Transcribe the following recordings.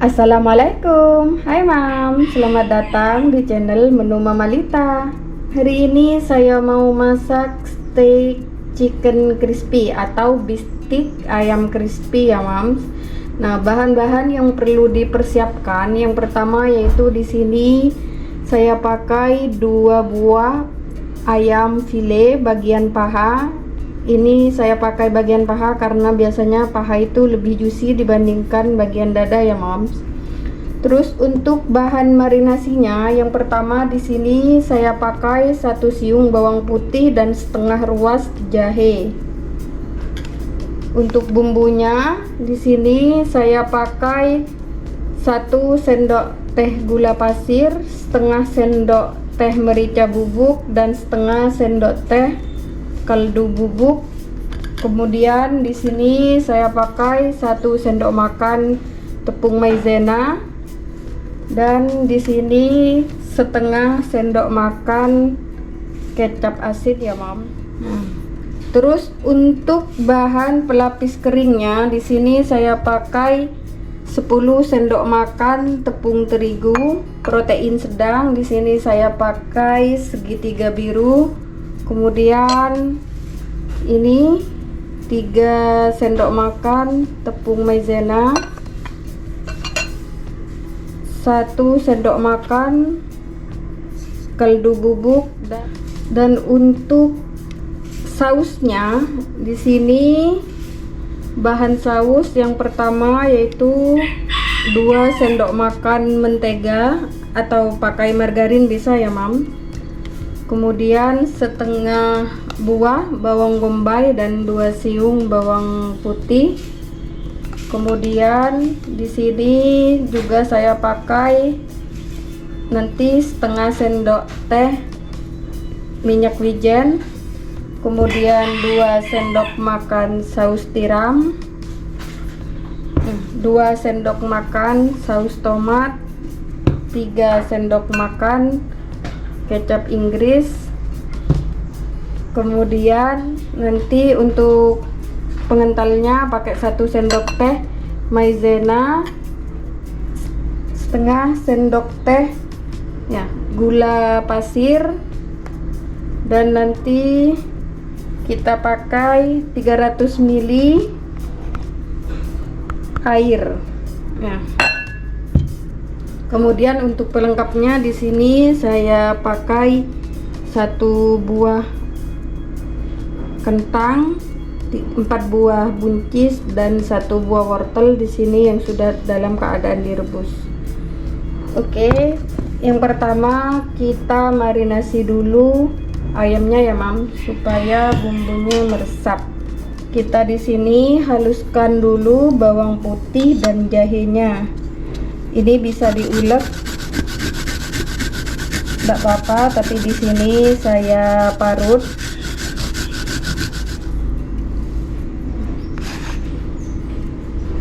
Assalamualaikum, hai Mam, selamat datang di channel Menu Mama Lita. Hari ini saya mau masak steak chicken crispy atau bistik ayam crispy ya Mam. Nah, bahan-bahan yang perlu dipersiapkan, yang pertama yaitu di sini saya pakai 2 buah ayam file bagian paha. Ini saya pakai bagian paha karena biasanya paha itu lebih juicy dibandingkan bagian dada ya moms. Terus untuk bahan marinasinya, yang pertama di sini saya pakai 1 siung bawang putih dan setengah ruas jahe. Untuk bumbunya di sini saya pakai 1 sendok teh gula pasir, setengah sendok teh merica bubuk dan setengah sendok teh kaldu bubuk. Kemudian di sini saya pakai 1 sendok makan tepung maizena dan di sini setengah sendok makan kecap asin ya Mam. Terus untuk bahan pelapis keringnya di sini saya pakai 10 sendok makan tepung terigu protein sedang. Di sini saya pakai segitiga biru. Kemudian ini 3 sendok makan tepung maizena, 1 sendok makan kaldu bubuk, dan untuk sausnya di sini bahan saus yang pertama yaitu 2 sendok makan mentega atau pakai margarin bisa ya Mam. Kemudian setengah buah bawang bombay dan 2 siung bawang putih. Kemudian di sini juga saya pakai nanti setengah sendok teh minyak wijen. Kemudian 2 sendok makan saus tiram, 2 sendok makan saus tomat, 3 sendok makan kecap Inggris. Kemudian nanti untuk pengentalnya pakai 1 sendok teh maizena, setengah sendok teh ya gula pasir, dan nanti kita pakai 300 ml air ya. Kemudian untuk pelengkapnya di sini saya pakai 1 buah kentang, 4 buah buncis dan 1 buah wortel di sini yang sudah dalam keadaan direbus. Oke, yang pertama kita marinasi dulu ayamnya ya Mam supaya bumbunya meresap. Kita di sini haluskan dulu bawang putih dan jahenya. Ini bisa diulek, tidak apa-apa, tapi di sini saya parut.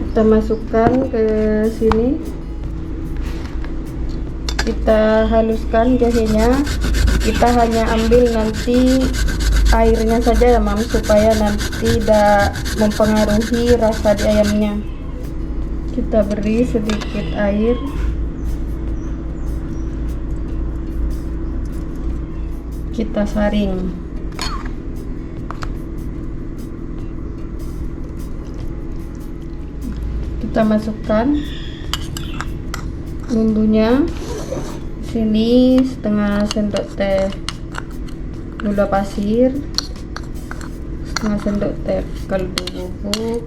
Kita masukkan ke sini, kita haluskan jahenya. Kita hanya ambil nanti airnya saja ya Mam supaya nanti tidak mempengaruhi rasa di ayamnya. Kita beri sedikit air, kita saring. Kita masukkan bumbunya. Sini setengah sendok teh gula pasir, setengah sendok teh kaldu bubuk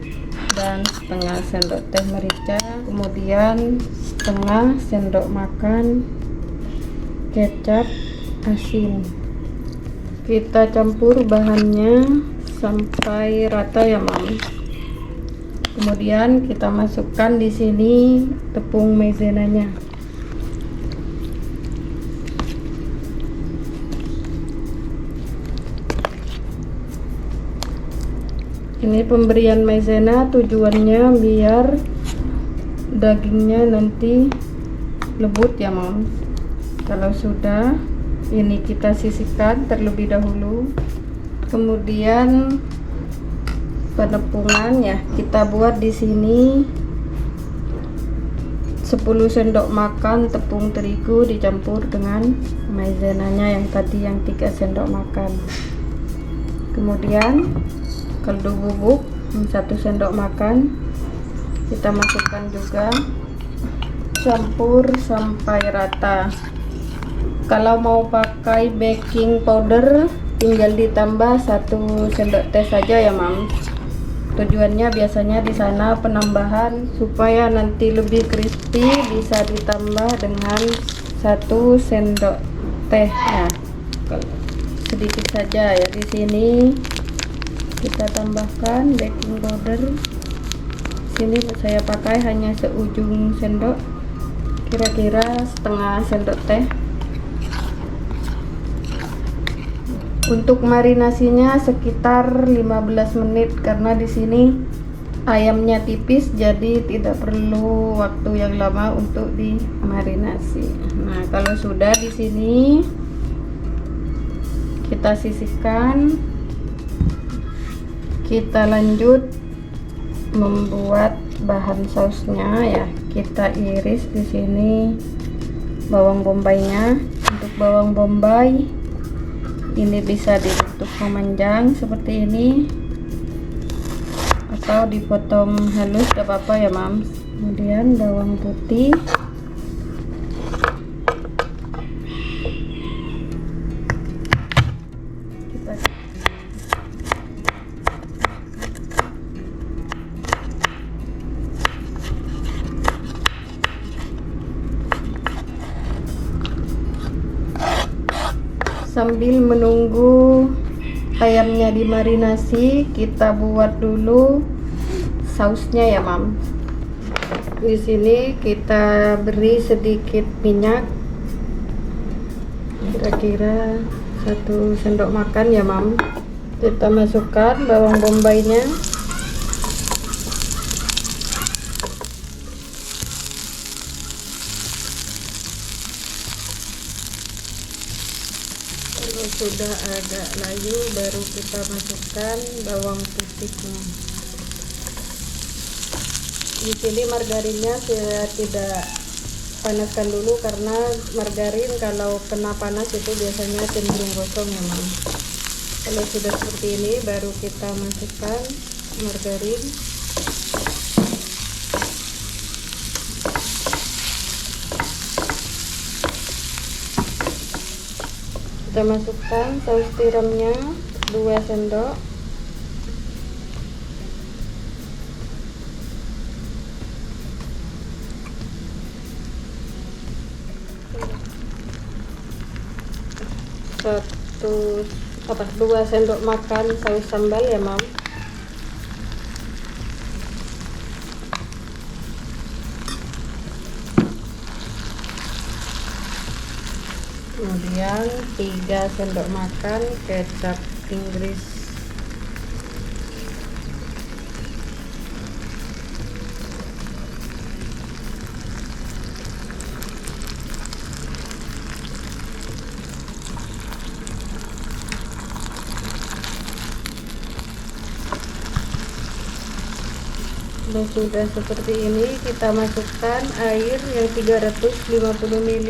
dan setengah sendok teh merica. Kemudian setengah sendok makan kecap asin. Kita campur bahannya sampai rata ya Mam. Kemudian kita masukkan di sini tepung maizenanya. Ini pemberian maizena tujuannya biar dagingnya nanti lembut ya Mam. Kalau sudah, ini kita sisihkan terlebih dahulu. Kemudian penepungan ya kita buat di sini 10 sendok makan tepung terigu dicampur dengan maizenanya yang tadi yang 3 sendok makan. Kemudian kaldu bubuk 1 sendok makan kita masukkan juga, campur sampai rata. Kalau mau pakai baking powder tinggal ditambah 1 sendok teh saja ya mam. Tujuannya biasanya di sana penambahan supaya nanti lebih crispy, bisa ditambah dengan 1 sendok teh ya. Sedikit saja ya. Di sini kita tambahkan baking powder. Sini saya pakai hanya seujung sendok, kira-kira setengah sendok teh. Untuk marinasinya sekitar 15 menit karena di sini ayamnya tipis jadi tidak perlu waktu yang lama untuk dimarinasi. Nah, kalau sudah di sini kita sisihkan. Kita lanjut membuat bahan sausnya ya. Kita iris di sini bawang bombaynya. Untuk bawang bombay ini bisa dibentuk memanjang seperti ini atau dipotong halus, tidak apa-apa ya mam. Kemudian bawang putih, kita sambil menunggu ayamnya dimarinasi, kita buat dulu sausnya ya mam. Di sini kita beri sedikit minyak, kira-kira 1 sendok makan ya mam. Kita masukkan bawang bombaynya. Kalau sudah agak layu baru kita masukkan bawang putihnya. Di sini margarinnya saya tidak panaskan dulu karena margarin kalau kena panas itu biasanya cenderung gosong ya mam. Kalau sudah seperti ini baru kita masukkan margarin. Kita masukkan saus tiramnya 2 sendok. Dua sendok makan saus sambal ya mam. Kemudian 3 sendok makan kecap Inggris. Kalau sudah seperti ini kita masukkan air yang 350 ml.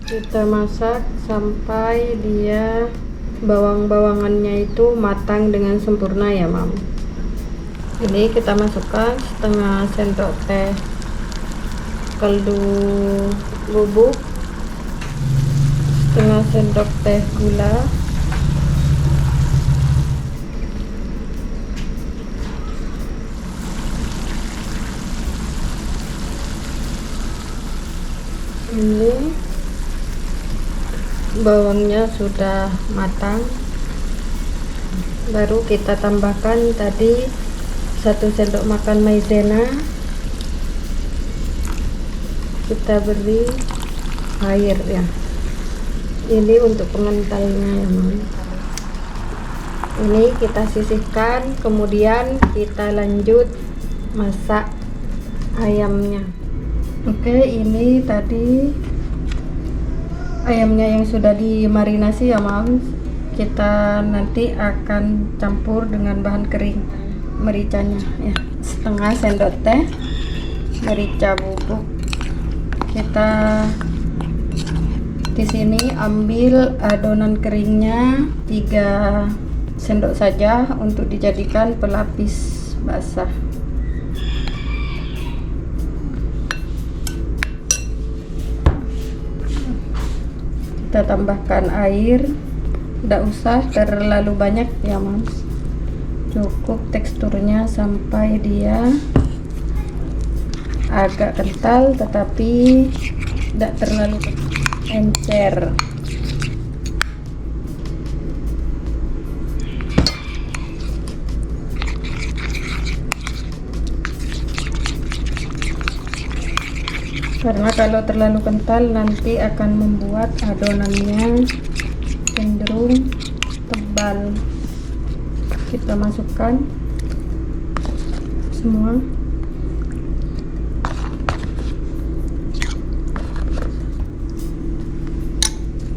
Kita masak sampai dia bawang-bawangannya itu matang dengan sempurna ya mam. Ini kita masukkan setengah sendok teh kaldu bubuk, setengah sendok teh gula, ini bawangnya sudah matang, baru kita tambahkan tadi 1 sendok makan maizena. Kita beri air ya, ini untuk pengentalnya ya mam. Ini kita sisihkan, kemudian kita lanjut masak ayamnya. Oke, ini tadi ayamnya yang sudah dimarinasi ya mam. Kita nanti akan campur dengan bahan kering mericanya ya. setengah sendok teh merica bubuk. Kita di sini ambil adonan keringnya 3 sendok saja untuk dijadikan pelapis basah. Kita tambahkan air, tidak usah terlalu banyak ya Mams, cukup teksturnya sampai dia agak kental tetapi tidak terlalu encer. Karena kalau terlalu kental nanti akan membuat adonannya cenderung tebal. Kita masukkan semua.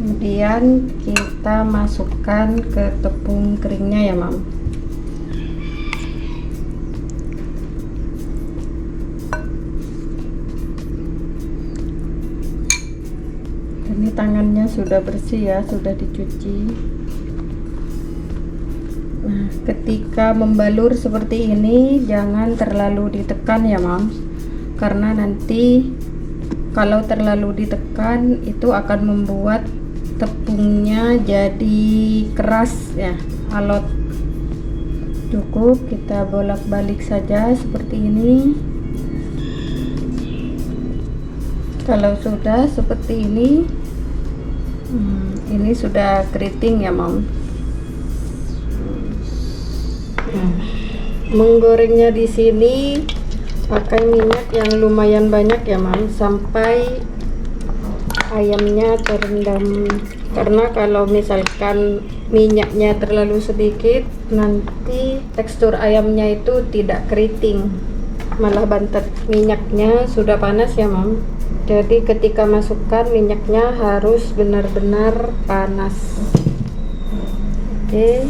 Kemudian kita masukkan ke tepung keringnya ya Mam. Ini tangannya sudah bersih ya, sudah dicuci. Nah, ketika membalur seperti ini jangan terlalu ditekan ya Mam, karena nanti kalau terlalu ditekan itu akan membuat tepungnya jadi keras ya, alot. Cukup kita bolak-balik saja seperti ini. Kalau sudah seperti ini sudah keriting ya Mam. Menggorengnya di sini pakai minyak yang lumayan banyak ya Mam, sampai ayamnya terendam. Karena kalau misalkan minyaknya terlalu sedikit, nanti tekstur ayamnya itu tidak keriting, malah bantet. Minyaknya sudah panas ya Mam, jadi ketika masukkan minyaknya harus benar-benar panas. Oke.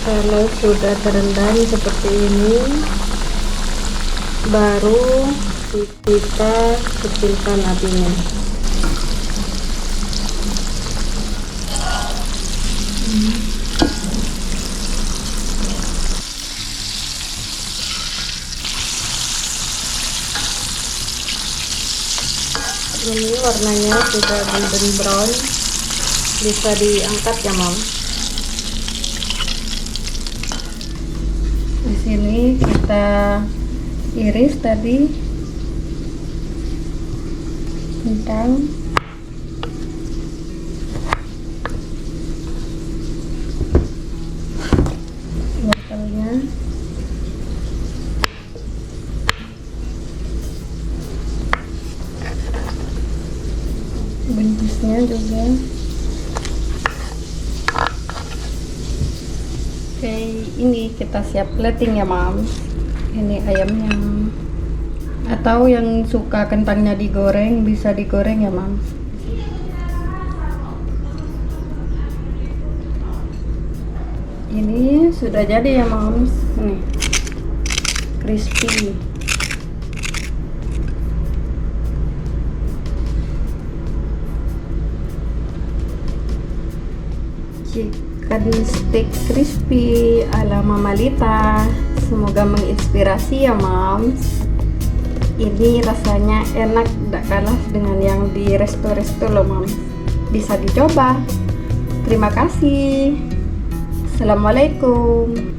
Kalau sudah terendam seperti ini, baru kita kecilkan apinya. Ini warnanya sudah golden brown, bisa diangkat ya Mam. Di sini kita iris tadi kentang. Wortelnya. Buncisnya juga. Oke, ini kita siap plating ya Mam. Ini ayamnya. Atau yang suka kentangnya digoreng bisa digoreng ya Mam. Ini sudah jadi ya Mam. Nih, crispy. Chicken stick crispy ala Mama Lita. Semoga menginspirasi ya Mams. Ini rasanya enak, tidak kalah dengan yang di resto-resto loh Mams. Bisa dicoba. Terima kasih. Assalamualaikum.